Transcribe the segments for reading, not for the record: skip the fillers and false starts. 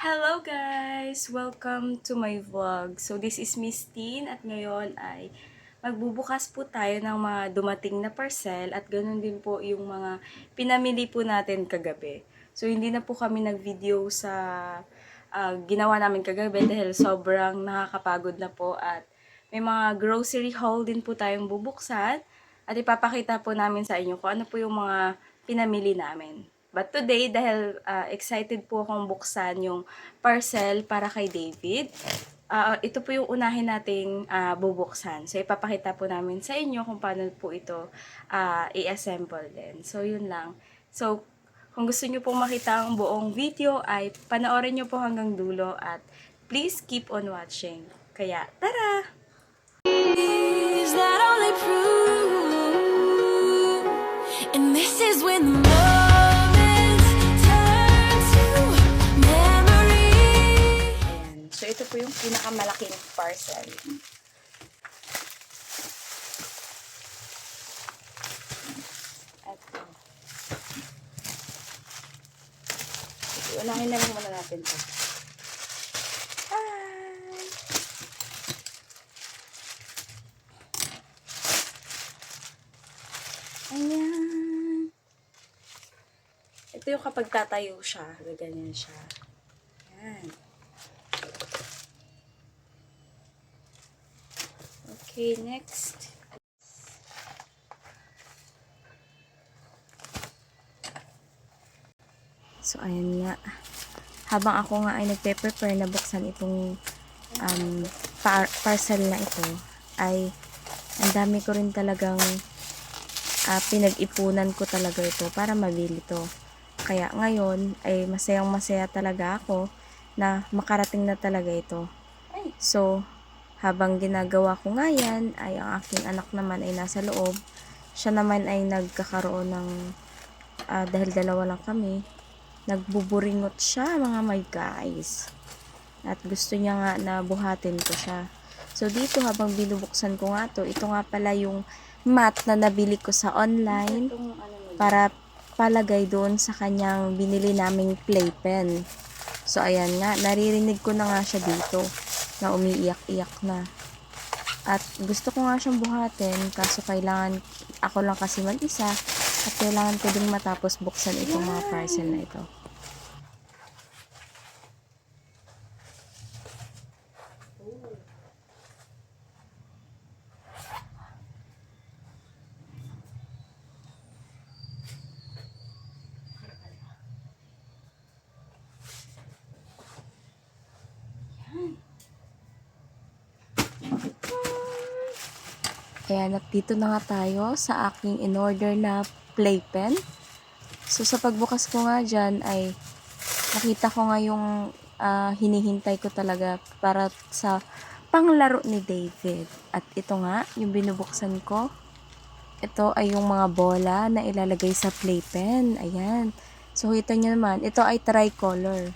Hello guys! Welcome to my vlog. So this is Miss Teen at ngayon ay magbubukas po tayo ng mga dumating na parcel at ganun din po yung mga pinamili po natin kagabi. So hindi na po kami nag-video sa ginawa namin kagabi dahil sobrang nakakapagod na po at may mga grocery haul din po tayong bubuksan at ipapakita po namin sa inyo kung ano po yung mga pinamili namin. But today, dahil excited po akong buksan yung parcel para kay David, ito po yung unahin nating bubuksan. So, ipapakita po namin sa inyo kung paano po ito i-assemble din. So, yun lang. So, kung gusto nyo pong makita ang buong video, ay panoorin nyo po hanggang dulo at please keep on watching. Kaya, tara! Is that all they prove? And this is when the moments turn to memory. Ayan. So, ito po yung pinakamalaking parcel. At, unahin na lang muna natin ito. Hi! Ayan. Ito yung kapag tatayo siya, gaganyan siya. Ayan. Okay, next. So, ayan nga. Habang ako nga ay nagpe-prepare na buksan itong parcel na ito, ay ang dami ko rin talagang pinag-ipunan ko talaga ito para mabili ito. Kaya ngayon ay masayang masaya talaga ako na makarating na talaga ito. So, habang ginagawa ko nga yan, ay ang aking anak naman ay nasa loob. Siya naman ay nagkakaroon ng, dahil dalawa lang kami, nagbuburingot siya mga my guys. At gusto niya nga na buhatin ko siya. So, dito habang binubuksan ko nga to, ito nga pala yung mat na nabili ko sa online para palagay doon sa kanyang binili naming playpen. So, ayan nga, naririnig ko na nga siya dito na umiiyak-iyak na. At gusto ko nga siyang buhatin, kaso kailangan, ako lang kasi mag-isa, at kailangan ko din matapos buksan itong mga parcel na ito. Ayan, at dito na nga tayo sa aking in-order na playpen. So, sa pagbukas ko nga dyan ay nakita ko nga yung hinihintay ko talaga para sa panglaro ni David. At ito nga, yung binubuksan ko. Ito ay yung mga bola na ilalagay sa playpen. Ayan. So, kita nyo naman, ito ay tricolor.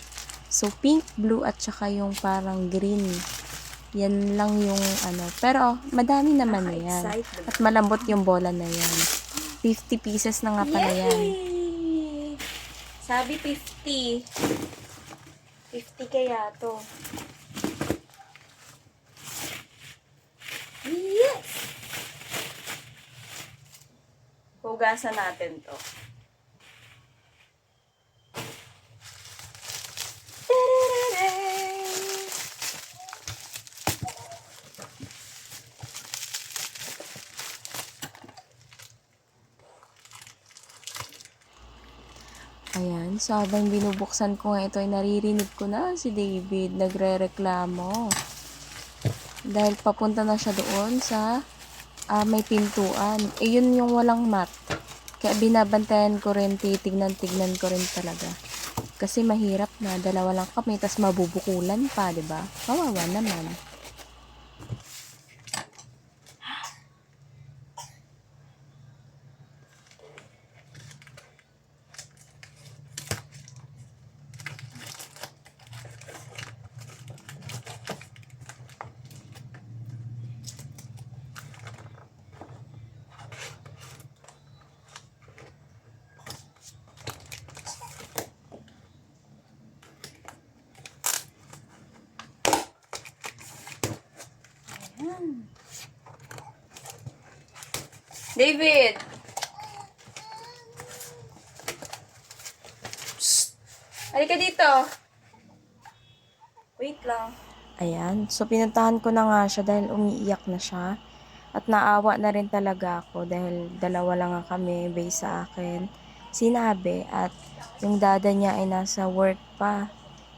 So, pink, blue, at saka yung parang green. Yan lang yung ano. Pero, madami naman yan. At malambot yung bola na yan. 50 pieces na nga pala yan. Sabi 50. 50 kaya to. Yes! Hugasan natin to. Ayan, so habang binubuksan ko nga ito ay naririnig ko na si David nagre-reklamo. Dahil papunta na siya doon sa may pintuan. Eh yun yung walang mat. Kaya binabantayan ko rin, titignan-tignan ko rin talaga. Kasi mahirap na, dalawa lang kami, tas mabubukulan pa, 'di ba? Kawawa naman. David! Psst! Halika dito. Wait lang. Ayan. So, pinuntahan ko na nga siya dahil umiiyak na siya. At naawa na rin talaga ako dahil dalawa lang nga kami based sa akin. Sinabi at yung dada niya ay nasa work pa.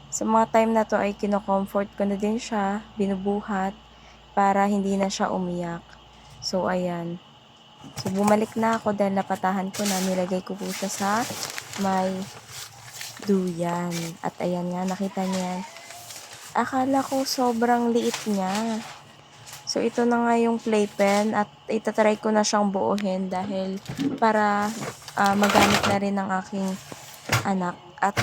Sa mga time na to ay kino-comfort ko na din siya, binubuhat para hindi na siya umiyak. So, ayan. So, bumalik na ako dahil napatahan ko na. Nilagay ko po siya sa may duyan. At ayan nga, nakita niya. Akala ko sobrang liit niya. So, ito na nga yung playpen at itatry ko na siyang buuhin dahil para magamit na rin ng aking anak. At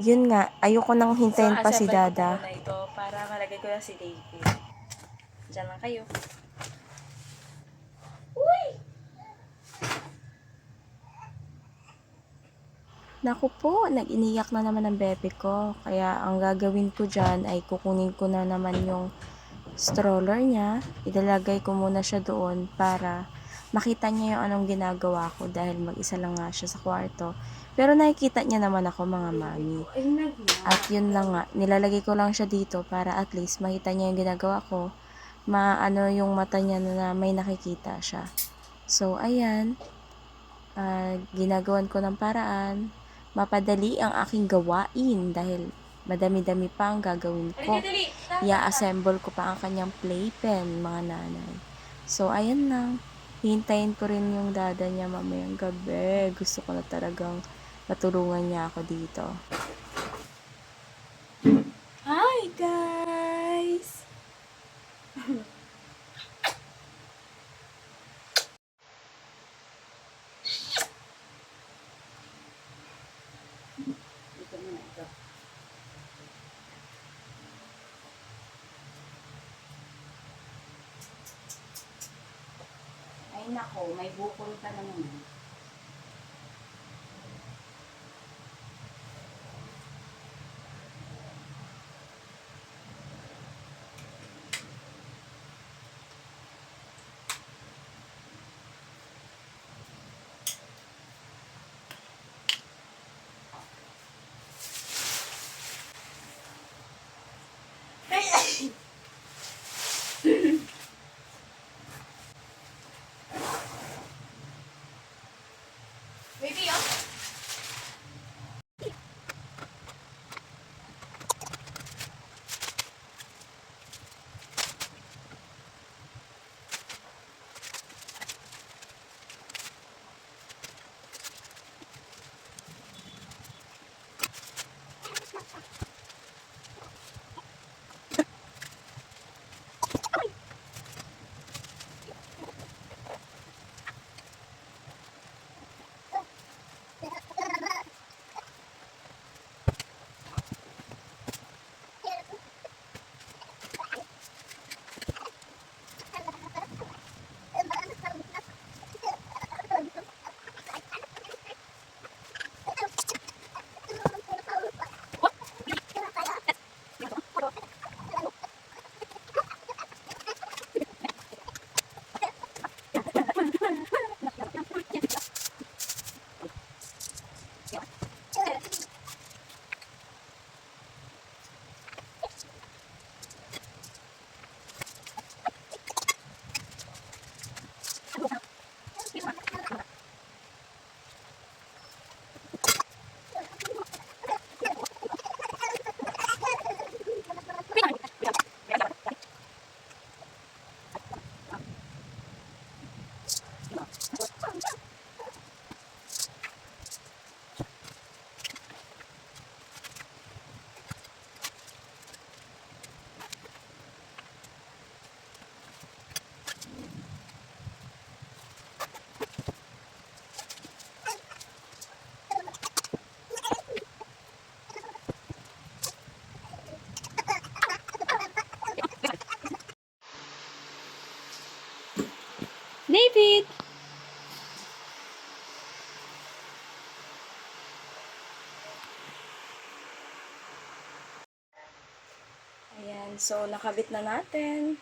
yun nga, ayoko nang hintayin pa si Dada. So, ito para malagay ko na si David. Diyan lang kayo. Naku po, nag-iniyak na naman ang bebe ko. Kaya ang gagawin ko dyan ay kukunin ko na naman yung stroller niya. Ilalagay ko muna siya doon para makita niya yung anong ginagawa ko dahil mag-isa lang nga siya sa kwarto. Pero nakikita niya naman ako mga mami. At yun lang nga, nilalagay ko lang siya dito para at least makita niya yung ginagawa ko. Maano yung mata niya na may nakikita siya. So, ayan. Ginagawan ko ng paraan. Mapadali ang aking gawain dahil madami-dami pa ang gagawin ko. I-assemble ko pa ang kanyang playpen, mga nanay. So, ayan lang. Hintayin ko rin yung dada niya mamayang gabi. Gusto ko na talagang matulungan niya ako dito. Hi, guys! Dito muna ito. Ay nako, may bukol ka na naman. Baby, oh! David! Ayan, so nakabit na natin.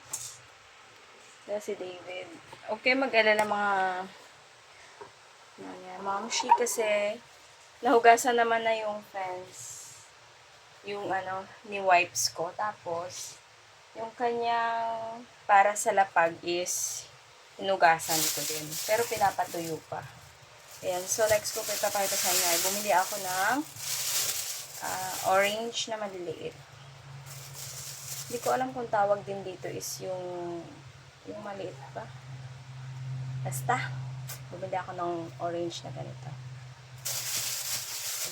Ito si David. Okay, mag-alala mga Ayan, Mamshi kasi nahugasan naman na yung fence. Yung ano, ni wipes ko. Tapos, yung kanyang para sa lapag is hinugasan ko din. Pero pinapatuyo pa. Ayan. So, next ko po ipapakita sa inyo ay bumili ako ng orange na maliliit. Hindi ko alam kung tawag din dito is yung maliit ba? Basta, bumili ako ng orange na ganito.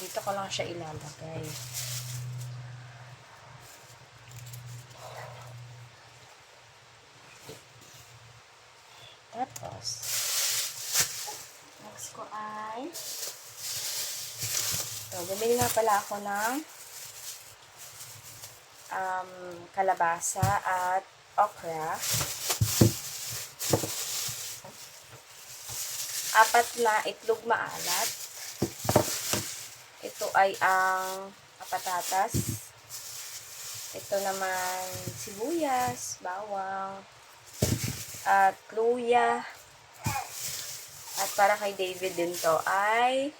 Dito ko lang siya ilalagay. Tapos, next ko ay bumili nga pala ako ng kalabasa at okra. 4 na itlog maalat. Ito ay ang patatas. Ito naman sibuyas, bawang, at luya. At para kay David din to ay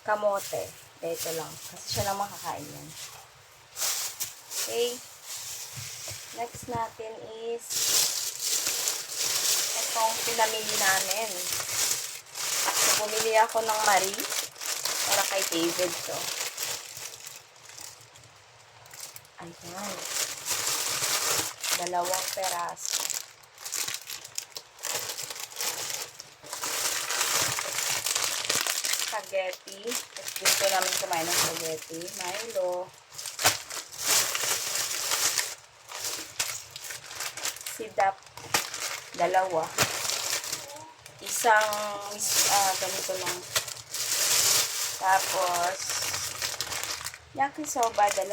kamote. Ito lang. Kasi siya lang makakain yan. Okay. Next natin is itong pinamili namin. So, bumili ako ng Marie para kay David to. Ayan. 2 peraso. Spaghetti. Gusto namin kumain ng spaghetti. Milo. Sidap. 2. Isang ganito lang. Tapos yakisoba 2.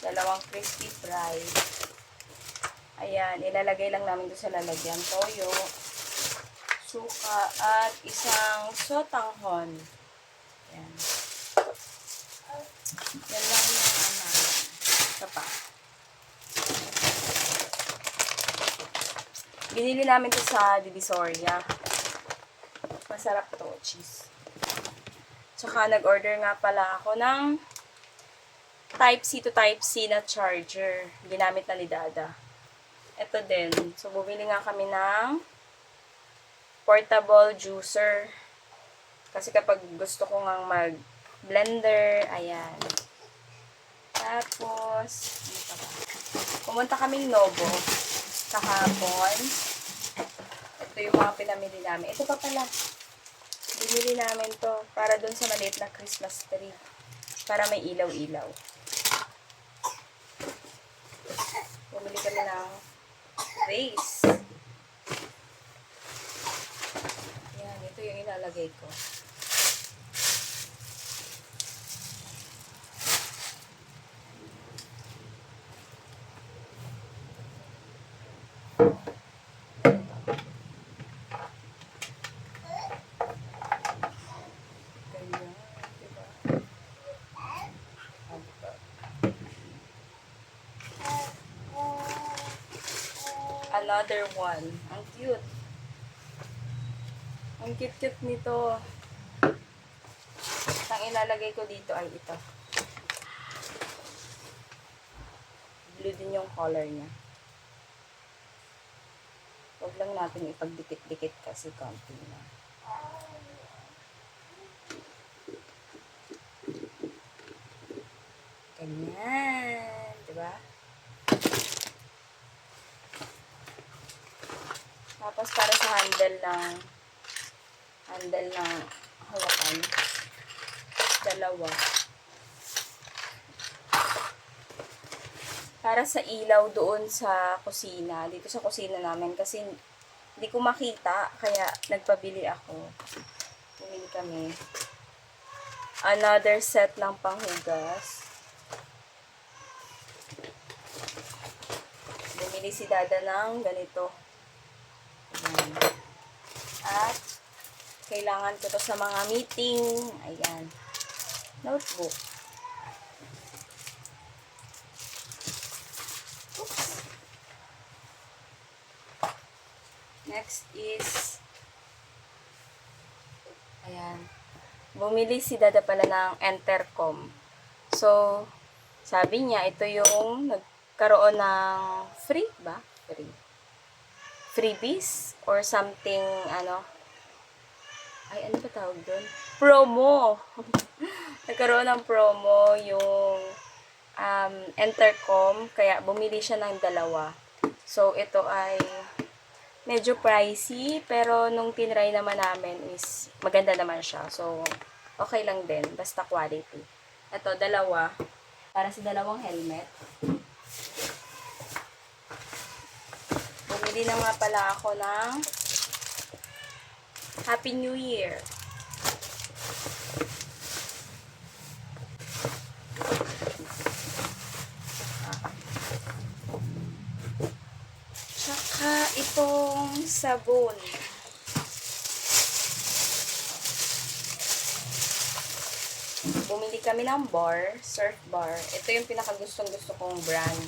2 crispy fry. Ayan, ilalagay lang namin doon sa lalagyan. Toyo, suka, at isang sotanghon. Ayan. Yan lang yung Ito pa. Binili namin ito sa Divisoria. Masarap to, cheese. Tsaka nag-order nga pala ako ng Type-C to Type-C na charger. Ginamit na ni Dada. Ito din. So, bumili nga kami ng portable juicer. Kasi kapag gusto ko nga mag-blender, ayan. Tapos, ano pa ba? Pumunta kaming Novo kahapon. Ito yung mga pinamili namin. Ito pa pala. Binili namin to para dun sa maliit na Christmas tree. Para may ilaw-ilaw. Bumili kami ng vase. Yan, ito yung ilalagay ko. Ganyan, diba? Another one. Ang cute. Ang cute-cute nito. Ang ilalagay ko dito ay ito. Blue din yung color niya. Huwag lang natin ipagdikit-dikit kasi konti na. Ganyan. Diba? Tapos para sa handle ng hawakan. 2. Para sa ilaw doon sa kusina. Dito sa kusina namin. Kasi hindi ko makita. Kaya nagpabili ako. Bumili kami. Another set lang panghugas. Bumili si Dada ng ganito. Ayan. At kailangan ko to sa mga meeting. Ayan. Notebook. Oops. Next is Ayan. Bumili si Dada pala ng Entercom. So, sabi niya, ito yung nagkaroon ng free ba? Freebies? Or something, ano? Ay, ano ba tawag doon? Promo! Nagkaroon ng promo yung Entercom, kaya bumili siya ng dalawa. So, ito ay medyo pricey, pero nung tinry naman namin is maganda naman siya. So, okay lang din, basta quality. Ito, dalawa. Para sa dalawang helmet. Bumili na nga pala ako ng Happy New Year. Tsaka itong sabon. Bumili kami ng bar, surf bar. Ito yung pinakagustong-gusto kong brand.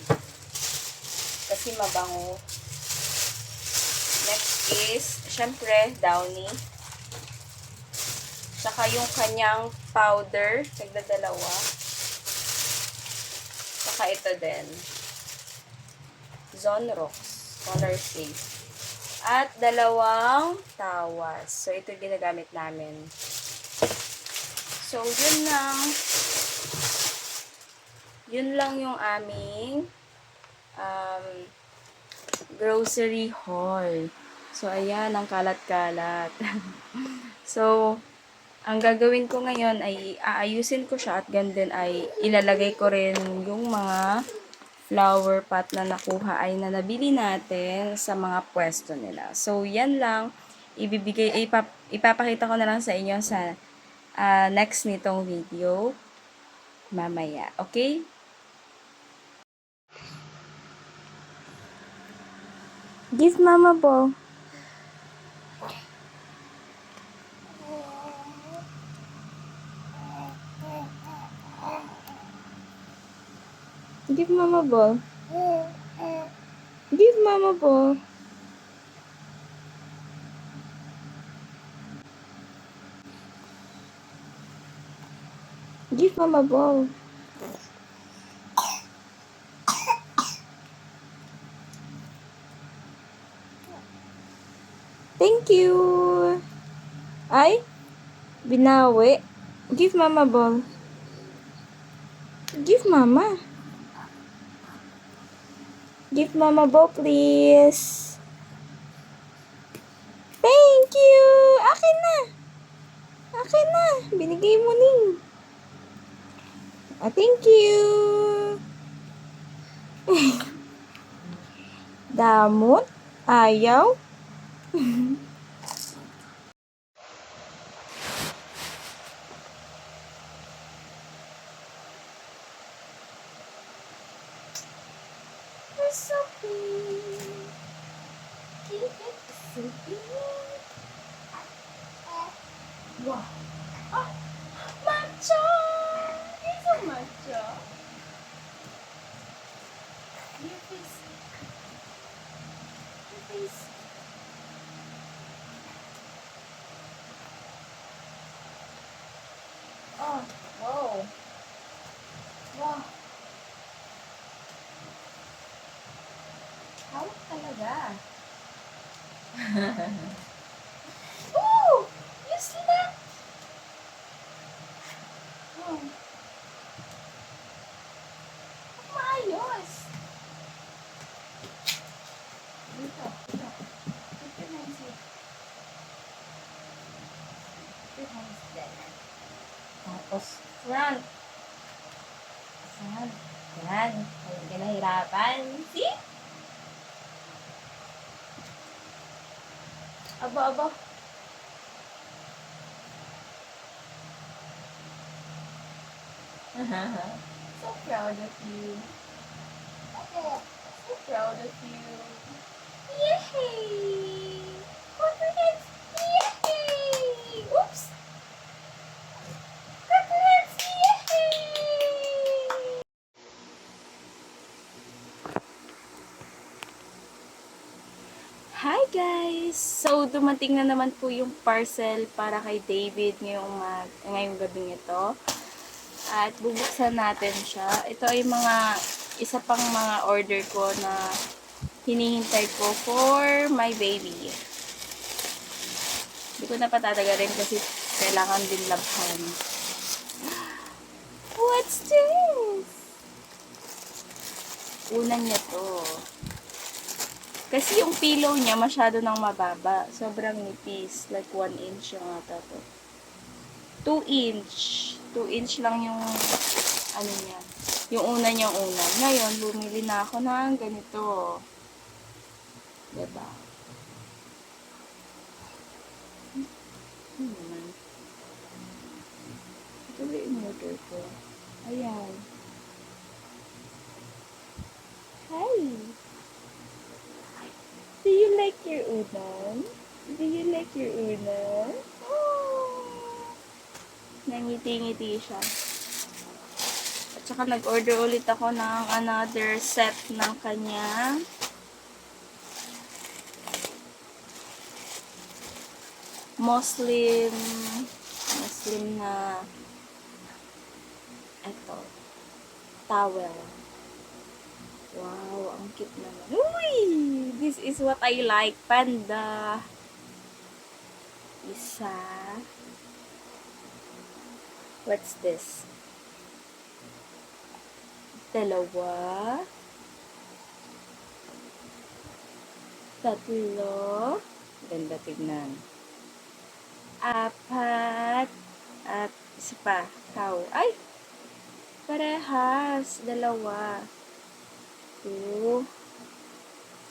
Kasi mabango. Next is, syempre, Downy. Tsaka yung kanyang powder, nagdadalawa. Tsaka ito din. Zonrox, Color Safe. At dalawang tawas. So, ito yung ginagamit namin. So, yun lang yung aming grocery haul. So, ayan, ang kalat-kalat. So, ang gagawin ko ngayon ay aayusin ko siya at ganun ay ilalagay ko rin yung mga flower pot na nakuha ay na nabili natin sa mga pwesto nila. So, yan lang. Ipapakita ko na lang sa inyo sa next nitong video mamaya. Okay? Give mama ball. Give mama ball. Give mama ball. Give mama ball. Thank you. Ay, binawi. Give mama ball. Give mama. Give mama ball, please. Thank you. Akin na. Akin na. Binigay mo ning. Thank you. Damot. Ayaw. You're so big. Keep it so big. Wow. Oh, macho. You're so macho. Your face. Your face. Oh, wow. Wow. Hawak talaga. Ooh! You see that? Oh. Maayos. Dito. Put your hands here. Put your hands there. Tapos, front. Front. Yan. Hindi ka nahirapan. See? Aba. So proud of you. So proud of you. Yay! Confidence! Yay! Oops! Confidence! Yay! Hi guys! So, dumating na naman po yung parcel para kay David ngayong gabing ito. At bubuksan natin siya. Ito ay isa pang mga order ko na hinihintay ko for my baby. Hindi ko na patatagalin kasi kailangan din labhan. What's this? Una niya to. Kasi yung pillow niya masyado nang mababa. Sobrang nipis. Like 1 inch yung ata to. 2 inch. 2 inch lang yung ano niya. Yung una niyang unan. Ngayon, bumili na ako ng ganito. Diba? Naman. Ito ba yung order ko? Ayan. Hi! Do you like your unan? Do you like your unan? Oh! Nangiti-ngiti siya. At saka nag-order ulit ako ng another set ng kanya. Muslim na towel. Wow, ang cute naman. Uy! This is what I like, panda. Isa. What's this? Dalawa. Tatlo. Ganda tignan. Apat. At isa pa. Cow. Ay! Parehas. Dalawa. 2,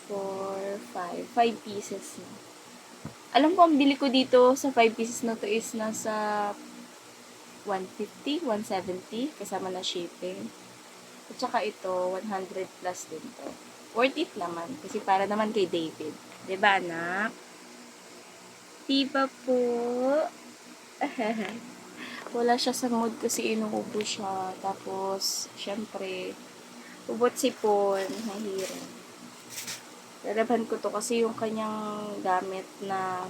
4, 5. 5 pieces na. Alam ko, ang bili ko dito sa 5 pieces na to is nasa 150, 170 kasama na shipping. At saka ito, 100 plus din to. Worth it naman. Kasi para naman kay David. Diba, anak? Diba po? Wala siya sa mood kasi inuubo siya. Tapos, syempre, ubot sipon, mahirap. Lalaban ko to kasi yung kanyang gamit na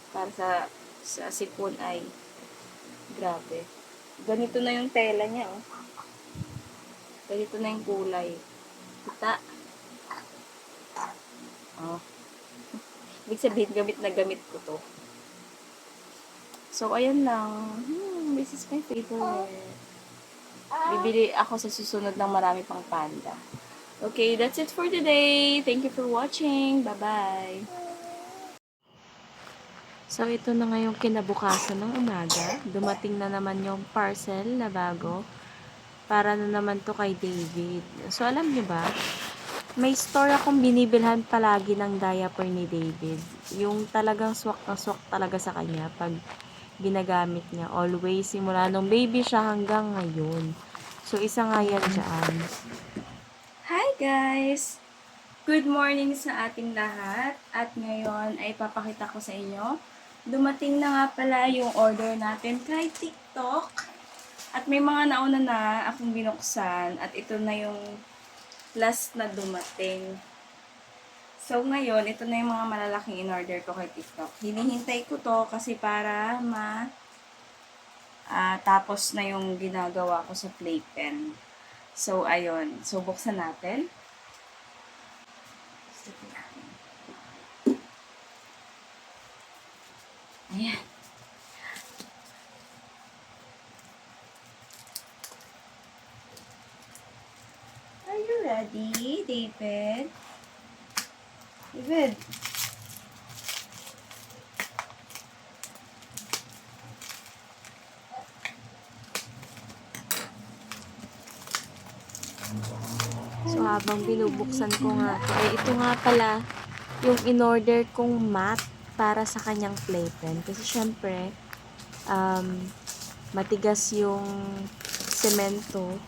para sa sipon ay grabe. Ganito na yung tela niya, oh. Ganito na yung kulay. Kita. Oh. Ibig sabihin, gamit na gamit ko to. So, ayan lang. This is my favorite. Bibili ako sa susunod ng marami pang panda. Okay, that's it for today. Thank you for watching. Bye-bye. So, ito na ngayong kinabukasan ng umaga. Dumating na naman yung parcel na bago. Para na naman to kay David. So, alam niyo ba? May store akong binibilhan palagi ng diaper ni David. Yung talagang swak na swak talaga sa kanya pag ginagamit niya. Always, simula nung baby siya hanggang ngayon. So, isa nga yan dyan. Hi guys! Good morning sa ating lahat. At ngayon ay papakita ko sa inyo. Dumating na nga pala yung order natin kay TikTok. At may mga nauna na akong binuksan. At ito na yung last na dumating. So, ngayon, ito na yung mga malalaking in-order ko kay TikTok. Hinihintay ko to kasi para tapos na yung ginagawa ko sa playpen. So, ayun. So, buksan natin. Ayan. Are you ready, David? David. So, habang binubuksan ko nga ito, ito nga pala yung in-order kong mat para sa kanyang playpen. Kasi syempre, matigas yung semento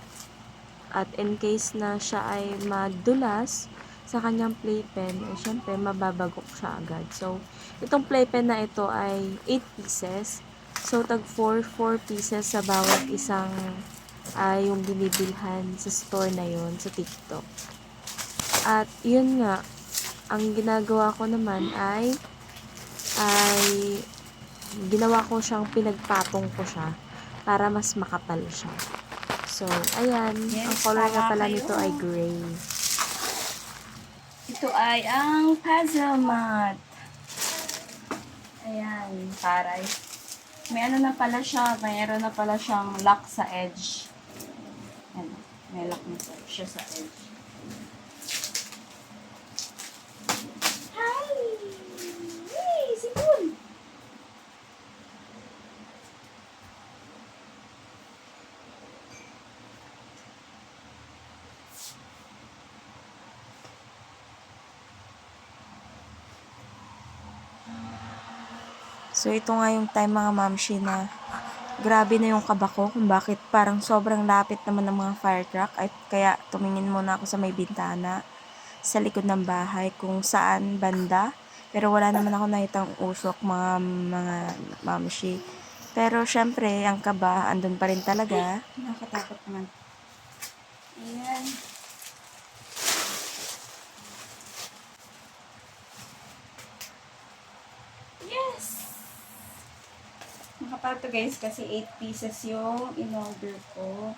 at in case na siya ay madulas sa kanyang playpen, eh, syempre, mababagok siya agad. So, itong playpen na ito ay 8 pieces. So, tag 4 pieces sa bawat isang yung binibilhan sa store na yon sa TikTok. At, yun nga, ang ginagawa ko naman ay ginawa ko siyang pinagpatong ko siya para mas makapal siya. So, ayan. Yes, Ang color nga tama pala kayo. nito ay gray. Ito ay ang puzzle mat. Ayan, taray. May ano na pala siya, mayroon na pala siyang lock sa edge. Ayan, may lock na siya sa edge. Hi! Hey, sipon! So, ito nga yung time mga mamshi na grabe na yung kaba ko kung bakit parang sobrang lapit naman ng mga fire truck. At kaya tumingin muna ako sa may bintana sa likod ng bahay kung saan banda. Pero wala naman ako nakitang usok mga mamshi. Pero syempre, ang kaba, andun pa rin talaga. Nakakatakot naman. Ayan. Yes! Nakapal to guys kasi 8 pieces yung in-order ko.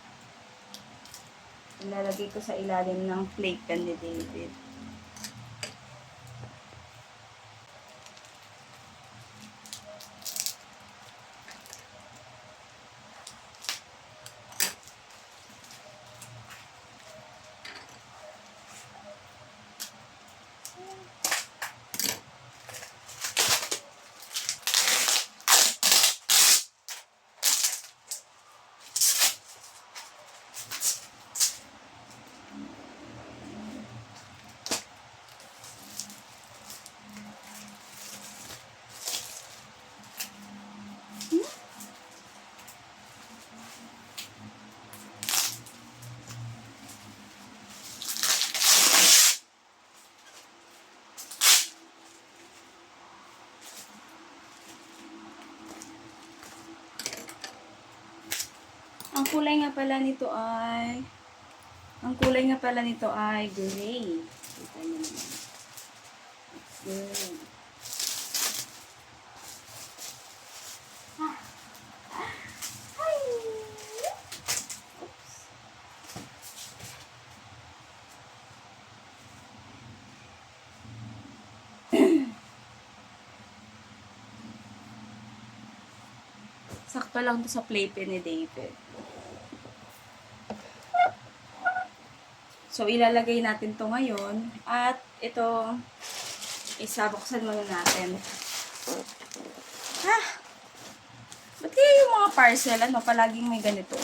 Ilalagay ko sa ilalim ng plate pan ni David. Ang kulay nga pala nito ay gray. Kita niyo naman. It's good. Hi! Oops. Sakto lang to sa playpen ni David. So, ilalagay natin to ngayon. At ito, isabuksan muna natin. Ba't kaya yung mga parcel, palaging may ganito?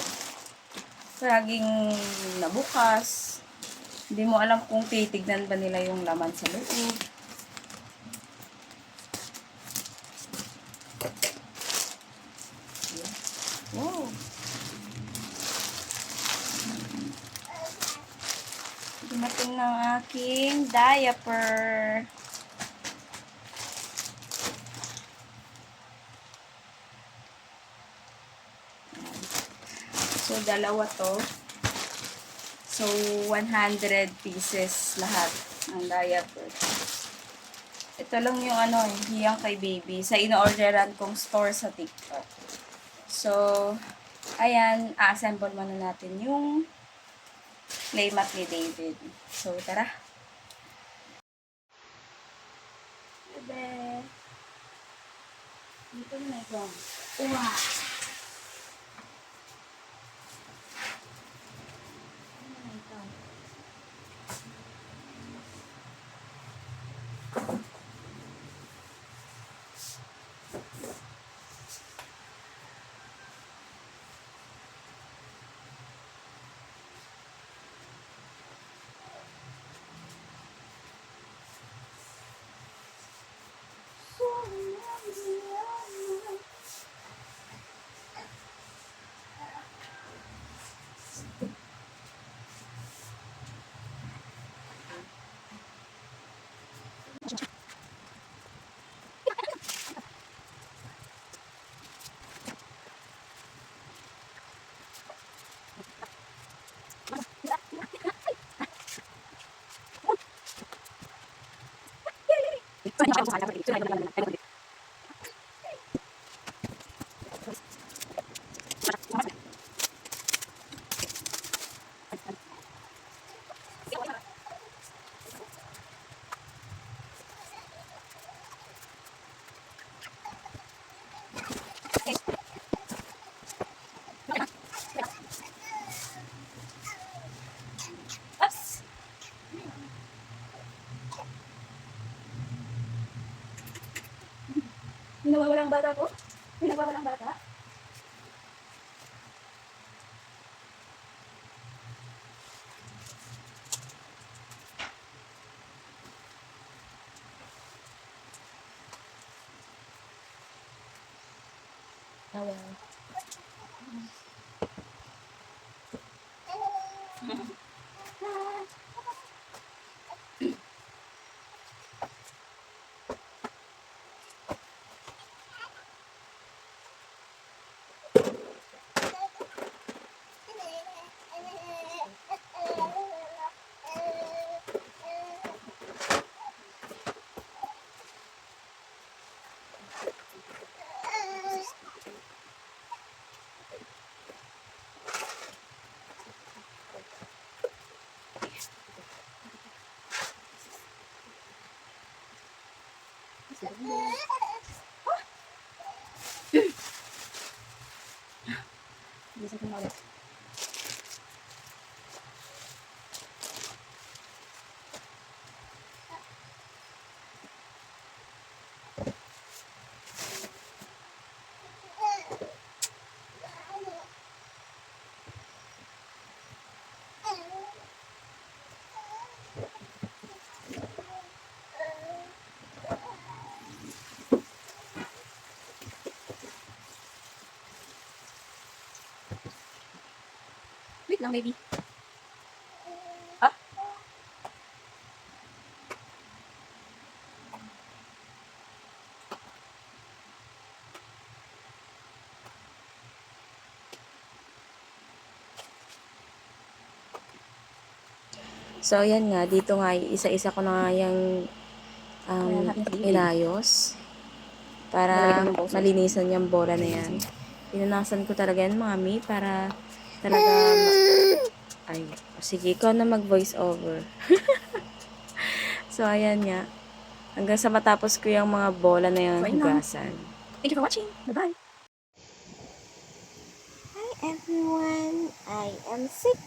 Palaging nabukas. Hindi mo alam kung titignan ba nila yung laman sa loob. Wow. Dumating ng aking diaper. So, dalawa to. So, 100 pieces lahat ng diaper. Ito lang yung hiyang kay baby sa ino-orderan kong store sa TikTok. So, ayan, assemble muna natin yung playmat ni David. So, tara. Bebe. Dito na ito. Wow! Ups! May nawawalang bata ko? May nawawalang bata? Ah, well. Bilisan ko na ulit. Wait lang, baby. Ah? So, ayan nga, dito nga, isa-isa ko na nga yung inayos para malinisan yung bola na yan. Pinunasan ko talaga yan, mami, para talaga ay, sige, ikaw na mag-voice over. So, ayan nga. Hanggang sa matapos ko yung mga bola na yung hugasan. Thank you for watching. Bye-bye. Hi, everyone. I am sick.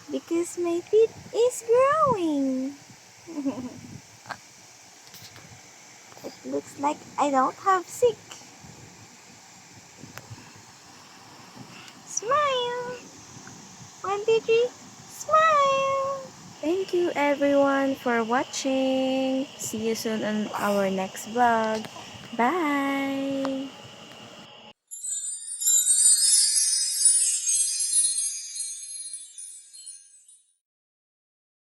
Because my teeth is growing. It looks like I don't have sick. Smile. 1, 2, 3. Smile. Thank you everyone for watching. See you soon on our next vlog. Bye.